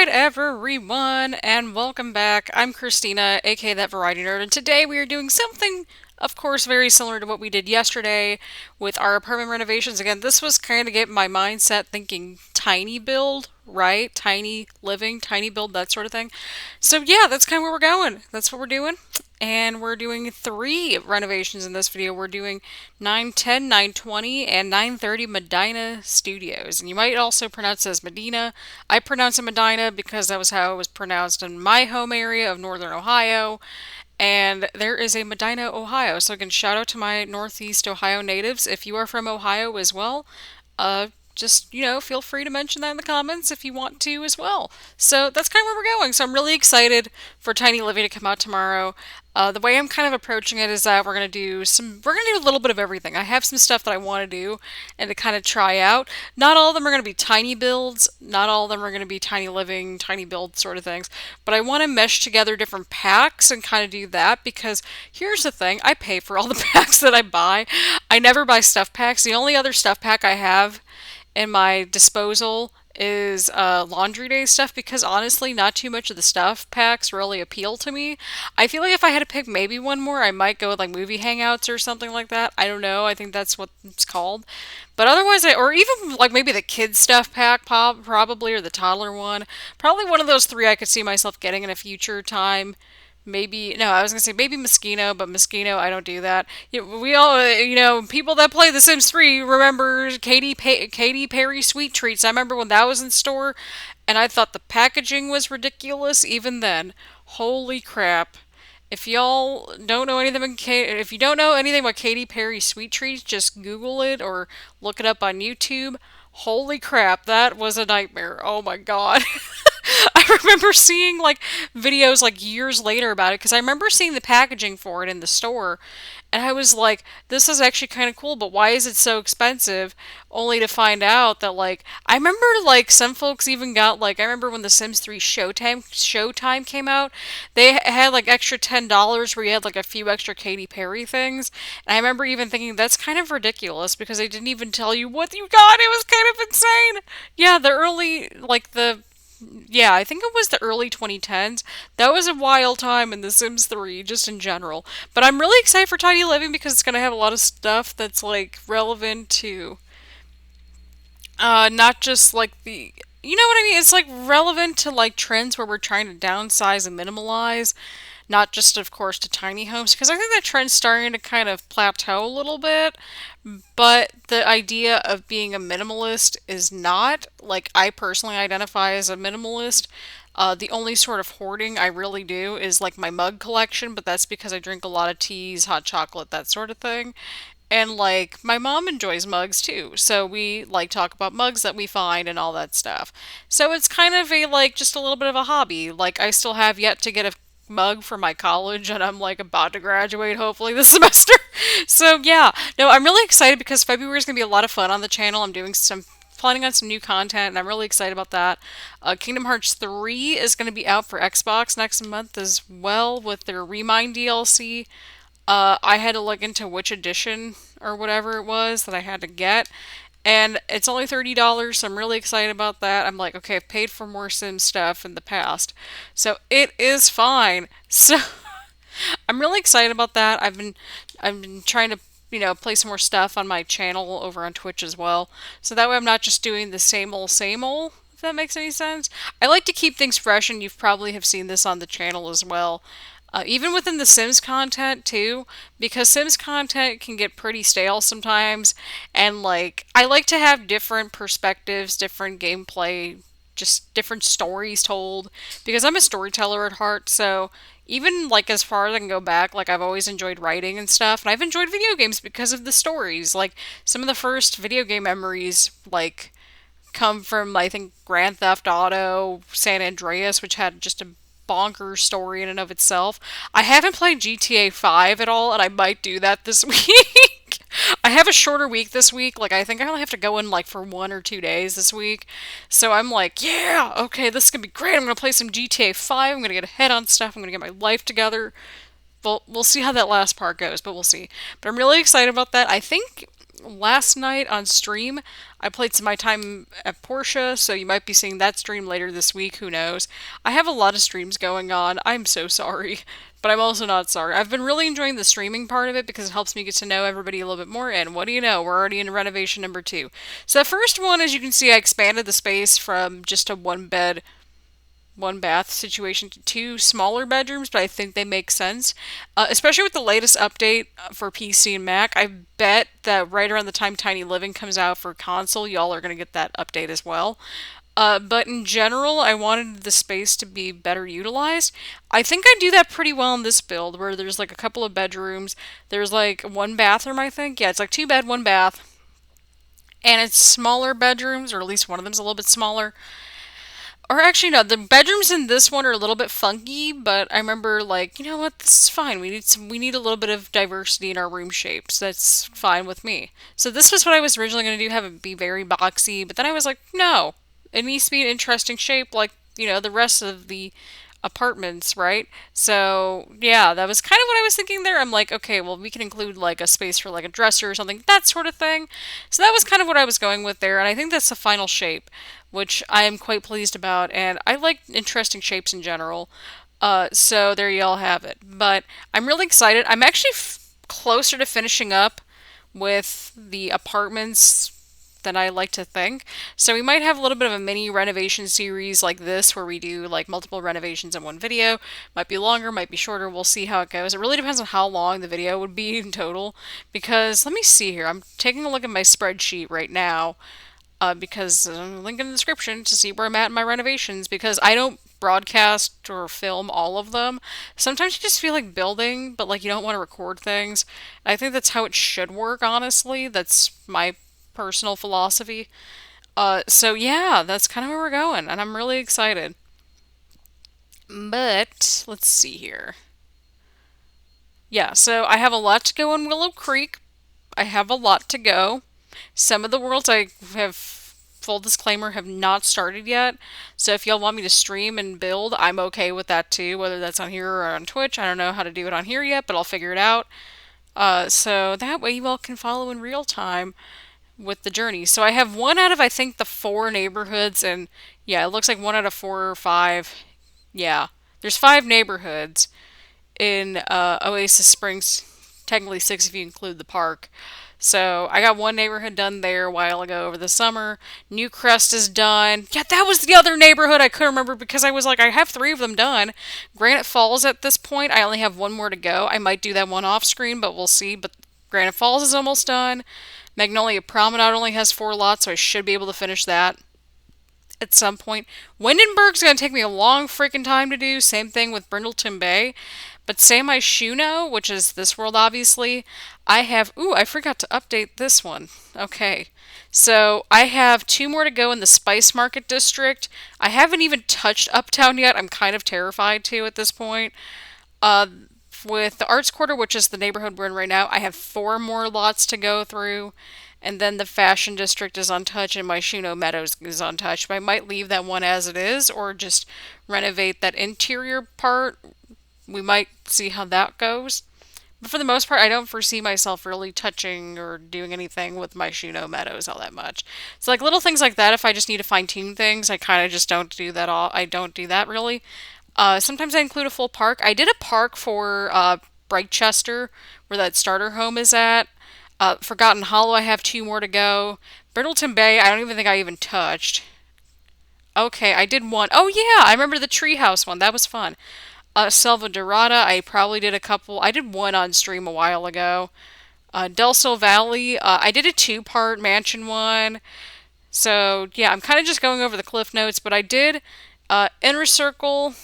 Alright everyone, and welcome back. I'm Christina, aka ThatVarietyNerd, and today we are doing something, of course, very similar to what we did yesterday with our apartment renovations. Again, this was kind of getting my mindset thinking tiny build, right? Tiny living, tiny build, that sort of thing. So yeah, that's kind of where we're going. That's what we're doing. And we're doing three renovations in this video. We're doing 910, 920, and 930 Medina Studios. And you might also pronounce it as Medina. I pronounce it Medina because that was how it was pronounced in my home area of Northern Ohio. And there is a Medina, Ohio. So again, shout out to my Northeast Ohio natives. If you are from Ohio as well, just, feel free to mention that in the comments if you want to as well. So that's kind of where we're going. So I'm really excited for Tiny Living to come out tomorrow. The way I'm kind of approaching it is that we're gonna do a little bit of everything. I have some stuff that I want to do and to kind of try out. Not all of them are gonna be tiny builds. Not all of them are gonna be tiny living, tiny build sort of things. But I want to mesh together different packs and kind of do that because here's the thing: I pay for all the packs that I buy. I never buy stuff packs. The only other stuff pack I have in my disposal is laundry day stuff because honestly, not too much of the stuff packs really appeal to me. I feel like if I had to pick maybe one more, I might go with like movie hangouts or something like that. I don't know. I think that's what it's called. But otherwise, or even like maybe the kids stuff pack, probably, or the toddler one. Probably one of those three I could see myself getting in a future time. Maybe no, I was gonna say maybe Moschino, but Moschino, I don't do that. We all, people that play The Sims 3 remember Katy Perry Sweet Treats. I remember when that was in store, and I thought the packaging was ridiculous. Even then, holy crap! If y'all don't know anything about if you don't know anything about Katy Perry Sweet Treats, just Google it or look it up on YouTube. Holy crap, that was a nightmare. Oh my god. I remember seeing like videos like years later about it because I remember seeing the packaging for it in the store and I was like, this is actually kind of cool, but why is it so expensive? Only to find out that like I remember like some folks even got like I remember when The Sims 3 Showtime came out, they had like extra $10 where you had like a few extra Katy Perry things. And I remember even thinking that's kind of ridiculous because they didn't even tell you what you got. It was kind of insane. Yeah, the early like the yeah, I think it was the early 2010s. That was a wild time in The Sims 3, just in general. But I'm really excited for Tiny Living because it's going to have a lot of stuff that's like relevant to not just like the you know what I mean? It's like relevant to like trends where we're trying to downsize and minimalize, not just of course to tiny homes because I think that trend's starting to kind of plateau a little bit. But the idea of being a minimalist is not like I personally identify as a minimalist. The only sort of hoarding I really do is like my mug collection, but that's because I drink a lot of teas, hot chocolate, that sort of thing. And like my mom enjoys mugs too, so we like talk about mugs that we find and all that stuff. So it's kind of a like just a little bit of a hobby. Like I still have yet to get a mug for my college and I'm like about to graduate hopefully this semester. So yeah, no, I'm really excited because February is going to be a lot of fun on the channel. I'm doing some planning on some new content and I'm really excited about that. Kingdom Hearts 3 is going to be out for Xbox next month as well with their Remind DLC. I had to look into which edition or whatever it was that I had to get. And it's only $30, so I'm really excited about that. I'm like, okay, I've paid for more Sims stuff in the past. So it is fine. So I'm really excited about that. I've been trying to, play some more stuff on my channel over on Twitch as well. So that way I'm not just doing the same old, if that makes any sense. I like to keep things fresh, and you've probably have seen this on the channel as well. Even within the Sims content too, because Sims content can get pretty stale sometimes, and like I like to have different perspectives, different gameplay, just different stories told, because I'm a storyteller at heart. So even like as far as I can go back, like I've always enjoyed writing and stuff, and I've enjoyed video games because of the stories. Like some of the first video game memories, like come from I think Grand Theft Auto San Andreas, which had just a bonkers story in and of itself. I haven't played GTA 5 at all, and I might do that this week. I have a shorter week this week. Like, I think I only have to go in, like, for 1 or 2 days this week. So I'm like, yeah, okay, this is gonna be great. I'm gonna play some GTA 5. I'm gonna get ahead on stuff. I'm gonna get my life together. We'll see how that last part goes, but we'll see. But I'm really excited about that. I think last night on stream, I played some My Time at Portia, so you might be seeing that stream later this week. Who knows? I have a lot of streams going on. I'm so sorry. But I'm also not sorry. I've been really enjoying the streaming part of it because it helps me get to know everybody a little bit more. And what do you know? We're already in renovation number two. So the first one, as you can see, I expanded the space from just a one bed one bath situation to two smaller bedrooms, but I think they make sense. Especially with the latest update for PC and Mac. I bet that right around the time Tiny Living comes out for console, y'all are going to get that update as well. But in general, I wanted the space to be better utilized. I think I do that pretty well in this build, where there's like a couple of bedrooms. There's like one bathroom, I think. Yeah, it's like two bed, one bath. And it's smaller bedrooms, or at least one of them's a little bit smaller. Or actually, no, the bedrooms in this one are a little bit funky, but I remember like, you know what, this is fine. We need a little bit of diversity in our room shapes. That's fine with me. So this was what I was originally going to do, have it be very boxy, but then I was like, no, it needs to be an interesting shape, like the rest of the apartments, right? So yeah, that was kind of what I was thinking there. I'm like, okay, well, we can include like a space for like a dresser or something, that sort of thing. So that was kind of what I was going with there, and I think that's the final shape, which I am quite pleased about, and I like interesting shapes in general. So there you all have it. But I'm really excited. I'm actually closer to finishing up with the apartments than I like to think. So we might have a little bit of a mini renovation series like this where we do like multiple renovations in one video. Might be longer, might be shorter. We'll see how it goes. It really depends on how long the video would be in total. Because let me see here. I'm taking a look at my spreadsheet right now because link in the description to see where I'm at in my renovations because I don't broadcast or film all of them. Sometimes you just feel like building, but like you don't want to record things. I think that's how it should work, honestly. That's my personal philosophy. So yeah, that's kind of where we're going, and I'm really excited. But let's see here. Yeah, so I have a lot to go in Willow Creek. I have a lot to go. Some of the worlds I have, full disclaimer, have not started yet. So if y'all want me to stream and build, I'm okay with that too, whether that's on here or on Twitch. I don't know how to do it on here yet, but I'll figure it out. So that way you all can follow in real time with the journey. So I have one out of, I think, the four neighborhoods, and yeah, it looks like one out of four or five. Yeah, there's five neighborhoods in Oasis Springs, technically six if you include the park. So I got one neighborhood done there a while ago over the summer. New Crest is done. Yeah, that was the other neighborhood I couldn't remember because I was like, I have three of them done. Granite Falls at this point, I only have one more to go. I might do that one off screen, but we'll see. But Granite Falls is almost done. Magnolia Promenade only has four lots, so I should be able to finish that at some point. Windenburg's going to take me a long freaking time to do. Same thing with Brindleton Bay. But Sam I Shuno, which is this world obviously, I have... Ooh, I forgot to update this one. Okay. So I have two more to go in the Spice Market District. I haven't even touched Uptown yet. I'm kind of terrified to at this point. Uh, with the Arts Quarter, which is the neighborhood we're in right now, I have four more lots to go through. And then the Fashion District is untouched and my Shuno Meadows is untouched. But I might leave that one as it is or just renovate that interior part. We might see how that goes. But for the most part, I don't foresee myself really touching or doing anything with my Shuno Meadows all that much. So like little things like that, if I just need to fine tune things, I kind of just don't do that all. I don't do that really. Sometimes I include a full park. I did a park for Brightchester, where that starter home is at. Forgotten Hollow, I have two more to go. Brindleton Bay, I don't even think I even touched. Okay, I did one. Oh yeah, I remember the treehouse one. That was fun. Selva Dorada, I probably did a couple. I did one on stream a while ago. Del Sol Valley, I did a two-part mansion one. So yeah, I'm kind of just going over the cliff notes, but I did Inner Circle.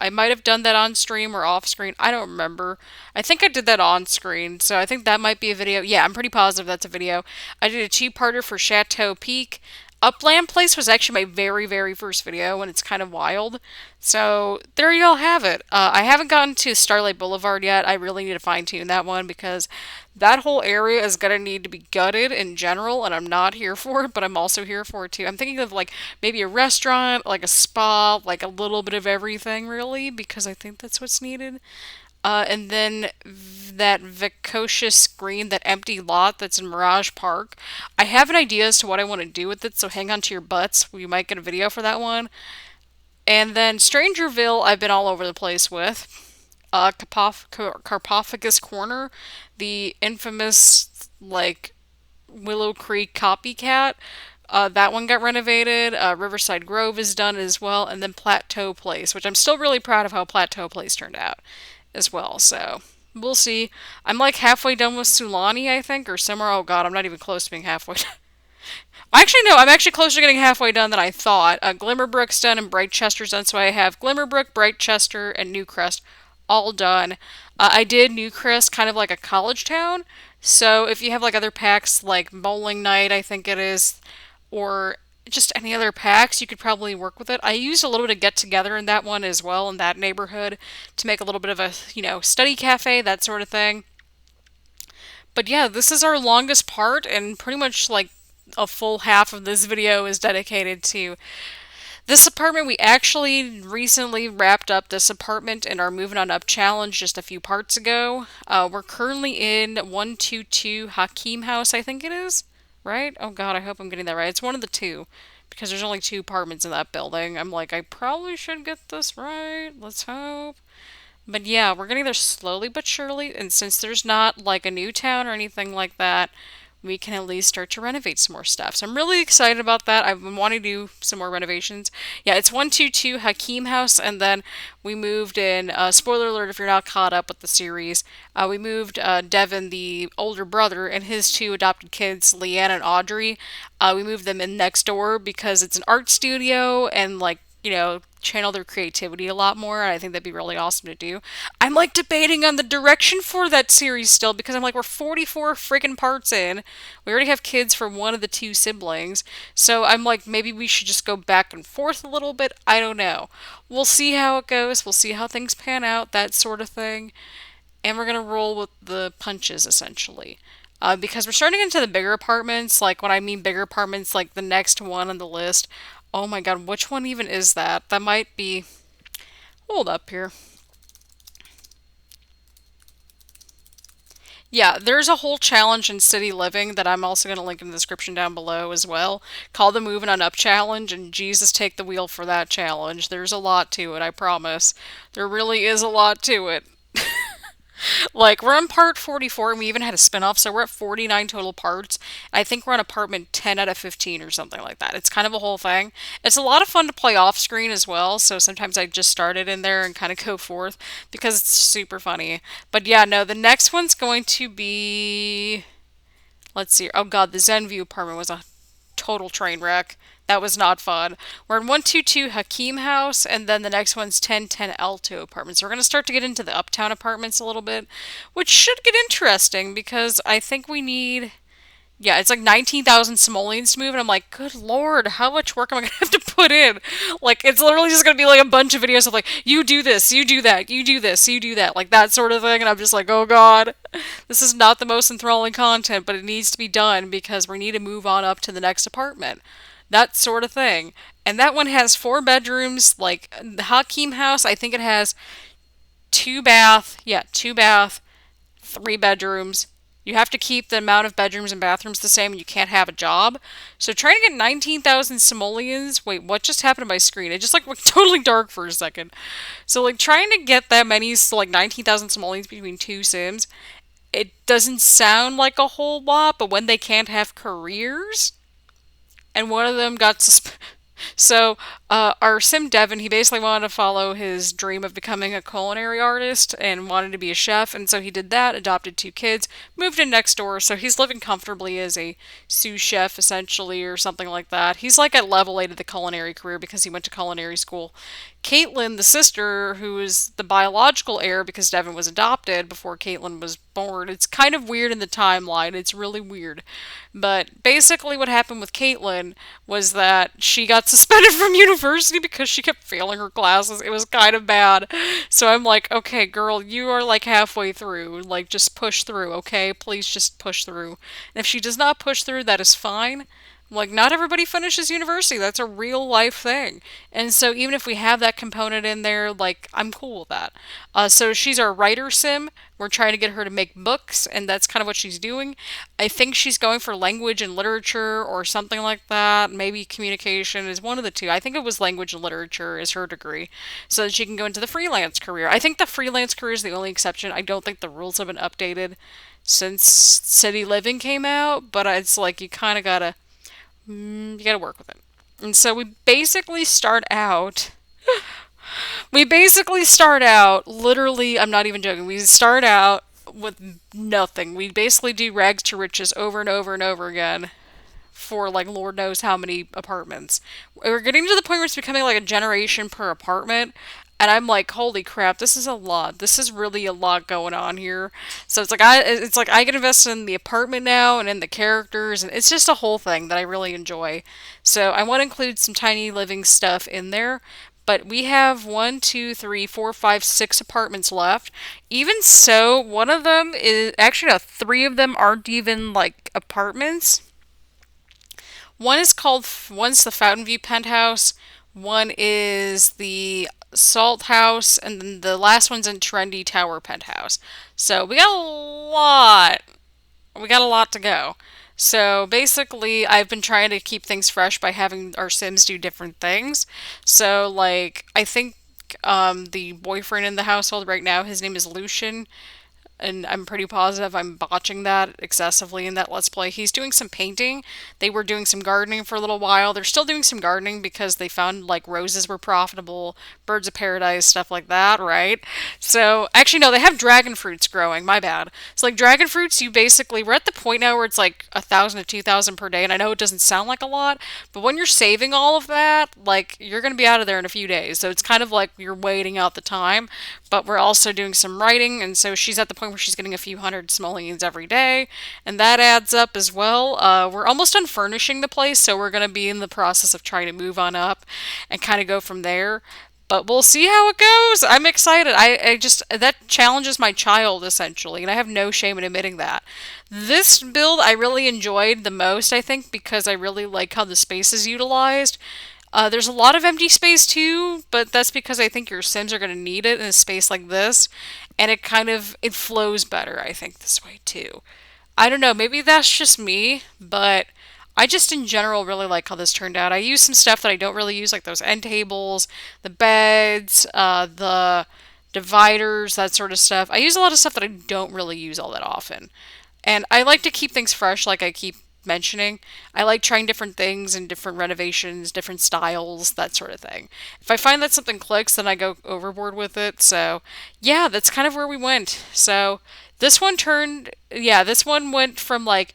I might have done that on stream or off screen. I don't remember. I think I did that on screen, so I think that might be a video. Yeah, I'm pretty positive that's a video. I did a two-parter for Chateau Peak. Upland Place was actually my very, very first video, and it's kind of wild. So there you all have it. I haven't gotten to Starlight Boulevard yet. I really need to fine-tune that one because that whole area is going to need to be gutted in general, and I'm not here for it, but I'm also here for it too. I'm thinking of like maybe a restaurant, like a spa, like a little bit of everything really, because I think that's what's needed. And then that Vicocious Green, that empty lot that's in Mirage Park. I have an idea as to what I want to do with it, so hang on to your butts. We might get a video for that one. And then Strangerville, I've been all over the place with. Carpophagus Corner, the infamous, like, Willow Creek copycat. That one got renovated. Riverside Grove is done as well. And then Plateau Place, which I'm still really proud of how Plateau Place turned out as well. So we'll see. I'm like halfway done with Sulani, I think, or somewhere. Oh god, I'm not even close to being halfway done. Actually, no, I'm actually closer to getting halfway done than I thought. Glimmerbrook's done and Brightchester's done, so I have Glimmerbrook, Brightchester, and Newcrest all done. I did Newcrest kind of like a college town, so if you have like other packs like Bowling Night, I think it is, or just any other packs, you could probably work with it. I used a little bit of Get Together in that one as well, in that neighborhood, to make a little bit of a, study cafe, that sort of thing. But yeah, this is our longest part, and pretty much like a full half of this video is dedicated to this apartment. We actually recently wrapped up this apartment in our Moving On Up challenge just a few parts ago. We're currently in 122 Hakeem House, I think it is. Right? Oh god, I hope I'm getting that right. It's one of the two, because there's only two apartments in that building. I'm like, I probably should get this right. Let's hope. But yeah, we're getting there slowly but surely, and since there's not like a new town or anything like that, we can at least start to renovate some more stuff. So I'm really excited about that. I've been wanting to do some more renovations. Yeah, it's 122 Hakeem House, and then we moved in, spoiler alert if you're not caught up with the series, we moved Devin, the older brother, and his two adopted kids, Leanne and Audrey. We moved them in next door because it's an art studio and like channel their creativity a lot more. And I think that'd be really awesome to do. I'm like debating on the direction for that series still because I'm like, we're 44 freaking parts in. We already have kids for one of the two siblings. So I'm like, maybe we should just go back and forth a little bit. I don't know. We'll see how it goes. We'll see how things pan out, that sort of thing. And we're going to roll with the punches essentially. Because we're starting into the bigger apartments. Like, when I mean bigger apartments, like the next one on the list. Oh my god, which one even is that? That might be. Hold up here. Yeah, there's a whole challenge in City Living that I'm also going to link in the description down below as well, called the Moving On Up Challenge, and Jesus take the wheel for that challenge. There's a lot to it, I promise. There really is a lot to it. Like, we're on part 44, and we even had a spin-off, so we're at 49 total parts. I think we're on apartment 10 out of 15 or something like that. It's kind of a whole thing. It's a lot of fun to play off screen as well, so sometimes I just start it in there and kind of go forth because it's super funny. But yeah, no, the next one's going to be. Let's see. Oh god, the Zenview apartment was a total train wreck. That was not fun. We're in 122 Hakeem House, and then the next one's 1010 Alto Apartments. So we're going to start to get into the uptown apartments a little bit, which should get interesting because I think we need. Yeah, it's like 19,000 simoleons to move, and I'm like, good lord, how much work am I going to have to put in? Like, it's literally just going to be like a bunch of videos of like, you do this, you do that, you do this, you do that, like that sort of thing, and I'm just like, oh god, this is not the most enthralling content, but it needs to be done because we need to move on up to the next apartment. That sort of thing. And that one has four bedrooms, like the Hakeem house, I think it has two bath, three bedrooms. You have to keep the amount of bedrooms and bathrooms the same, and you can't have a job. So trying to get 19,000 simoleons. Wait, what just happened to my screen? It just like went totally dark for a second. So like trying to get that many, so like 19,000 simoleons between two sims, it doesn't sound like a whole lot, but when they can't have careers, and one of them got so, our sim Devin, he basically wanted to follow his dream of becoming a culinary artist and wanted to be a chef, and so he did that, adopted two kids, moved in next door, so he's living comfortably as a sous chef, essentially, or something like that. He's like at level 8 of the culinary career because he went to culinary school. Caitlin, the sister, who is the biological heir because Devin was adopted before Caitlin was born. It's kind of weird in the timeline. It's really weird. But basically, what happened with Caitlin was that she got suspended from university because she kept failing her classes. It was kind of bad. So I'm like, okay, girl, you are like halfway through. Like, just push through, okay? Please just push through. And if she does not push through, that is fine. Like, not everybody finishes university. That's a real life thing. And so, even if we have that component in there, like, I'm cool with that. So, she's our writer sim. We're trying to get her to make books, and that's kind of what she's doing. I think she's going for language and literature or something like that. Maybe communication is one of the two. I think it was language and literature is her degree, so that she can go into the freelance career. I think the freelance career is the only exception. I don't think the rules have been updated since City Living came out, but it's like you gotta work with it. And so we basically start out literally, I'm not even joking. We start out with nothing. We basically do rags to riches over and over and over again for like Lord knows how many apartments. We're getting to the point where it's becoming like a generation per apartment. And I'm like, holy crap, this is a lot. This is really a lot going on here. So it's like I get invested in the apartment now and in the characters, and it's just a whole thing that I really enjoy. So I want to include some tiny living stuff in there. But we have one, two, three, four, five, six apartments left. Even so, one of them is actually, no, three of them aren't even like apartments. One's the Fountain View penthouse, one is the Salt House, and then the last one's in Trendy Tower penthouse. So we got a lot to go. So basically, I've been trying to keep things fresh by having our Sims do different things. So like I think the boyfriend in the household right now, his name is Lucian, and I'm pretty positive I'm botching that excessively in that Let's Play. He's doing some painting. They were doing some gardening for a little while. They're still doing some gardening because they found like roses were profitable, birds of paradise, stuff like that, right? So, actually, no, they have dragon fruits growing. My bad. So, like, dragon fruits, we're at the point now where it's like 1,000 to 2,000 per day, and I know it doesn't sound like a lot, but when you're saving all of that, like, you're going to be out of there in a few days. So, it's kind of like you're waiting out the time, but we're also doing some writing, and so she's at the point where she's getting a few hundred simoleons every day, and that adds up as well. We're almost done furnishing the place, so we're going to be in the process of trying to move on up and kind of go from there. But we'll see how it goes. I'm excited. I just, that challenges my child essentially, and I have no shame in admitting that. This build I really enjoyed the most, I think, because I really like how the space is utilized. There's a lot of empty space too, but that's because I think your Sims are going to need it in a space like this, and it flows better, I think, this way too. I don't know, maybe that's just me, but I just in general really like how this turned out. I use some stuff that I don't really use, like those end tables, the beds, the dividers, that sort of stuff. I use a lot of stuff that I don't really use all that often. And I like to keep things fresh, like I keep mentioning. I like trying different things and different renovations, different styles, that sort of thing. If I find that something clicks, then I go overboard with it. So, yeah, that's kind of where we went. So, this one went from like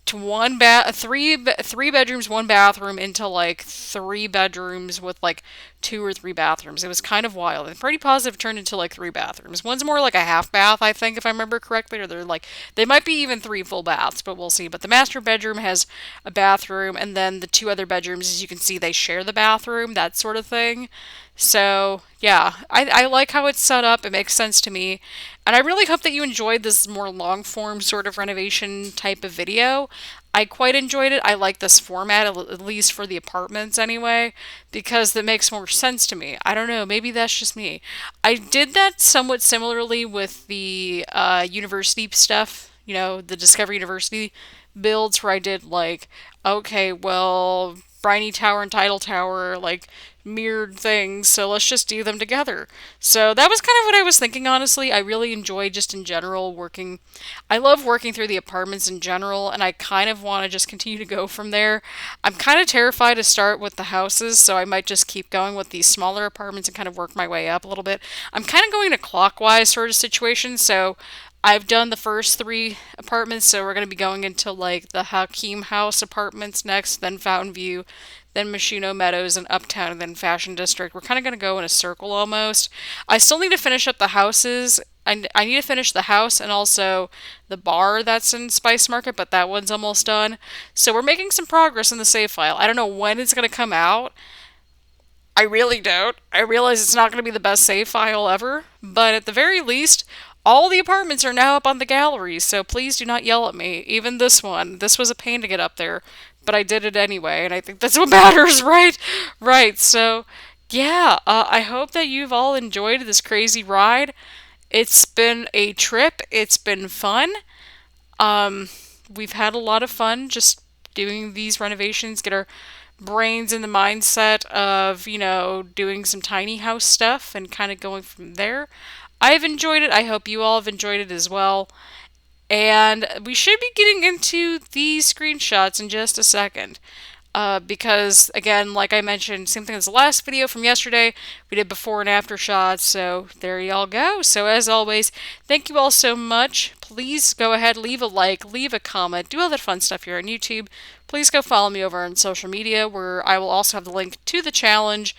to three bedrooms, one bathroom into like three bedrooms with like two or three bathrooms. It was kind of wild. And pretty positive turned into like three bathrooms. One's more like a half bath, I think, if I remember correctly, or they might be even three full baths, but we'll see. But the master bedroom has a bathroom, and then the two other bedrooms, as you can see, they share the bathroom, that sort of thing. So, yeah, I like how it's set up. It makes sense to me. And I really hope that you enjoyed this more long form sort of renovation type of video. I quite enjoyed it. I like this format, at least for the apartments anyway, because that makes more sense to me. I don't know, maybe that's just me. I did that somewhat similarly with the university stuff, the Discovery University builds where I did like, okay, well, Briny Tower and Tidal Tower, like, mirrored things, so let's just do them together. So that was kind of what I was thinking, honestly. I really enjoy just in general working. I love working through the apartments in general, and I kind of want to just continue to go from there. I'm kind of terrified to start with the houses, so I might just keep going with these smaller apartments and kind of work my way up a little bit. I'm kind of going to clockwise sort of situation, so I've done the first three apartments, so we're going to be going into like the Hakeem House apartments next, then Fountain View, then Machino Meadows and Uptown, and then Fashion District. We're kind of going to go in a circle almost. I still need to finish up the houses. I need to finish the house and also the bar that's in Spice Market, but that one's almost done. So we're making some progress in the save file. I don't know when it's going to come out. I really don't. I realize it's not going to be the best save file ever, but at the very least, All the apartments are now up on the gallery, so please do not yell at me. Even this one. This was a pain to get up there, but I did it anyway, and I think that's what matters, right? Right, so yeah, I hope that you've all enjoyed this crazy ride. It's been a trip, it's been fun. Um, we've had a lot of fun just doing these renovations, get our brains in the mindset of, doing some tiny house stuff and kind of going from there. I've enjoyed it. I hope you all have enjoyed it as well. And we should be getting into these screenshots in just a second. Because, again, like I mentioned, same thing as the last video from yesterday, we did before and after shots, so there y'all go. So, as always, thank you all so much. Please go ahead, leave a like, leave a comment, do all that fun stuff here on YouTube. Please go follow me over on social media, where I will also have the link to the challenge.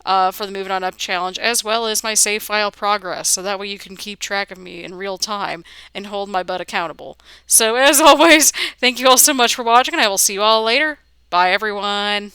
For the Moving On Up challenge, as well as my save file progress, so that way you can keep track of me in real time and hold my butt accountable. So, as always, thank you all so much for watching, and I will see you all later. Bye, everyone.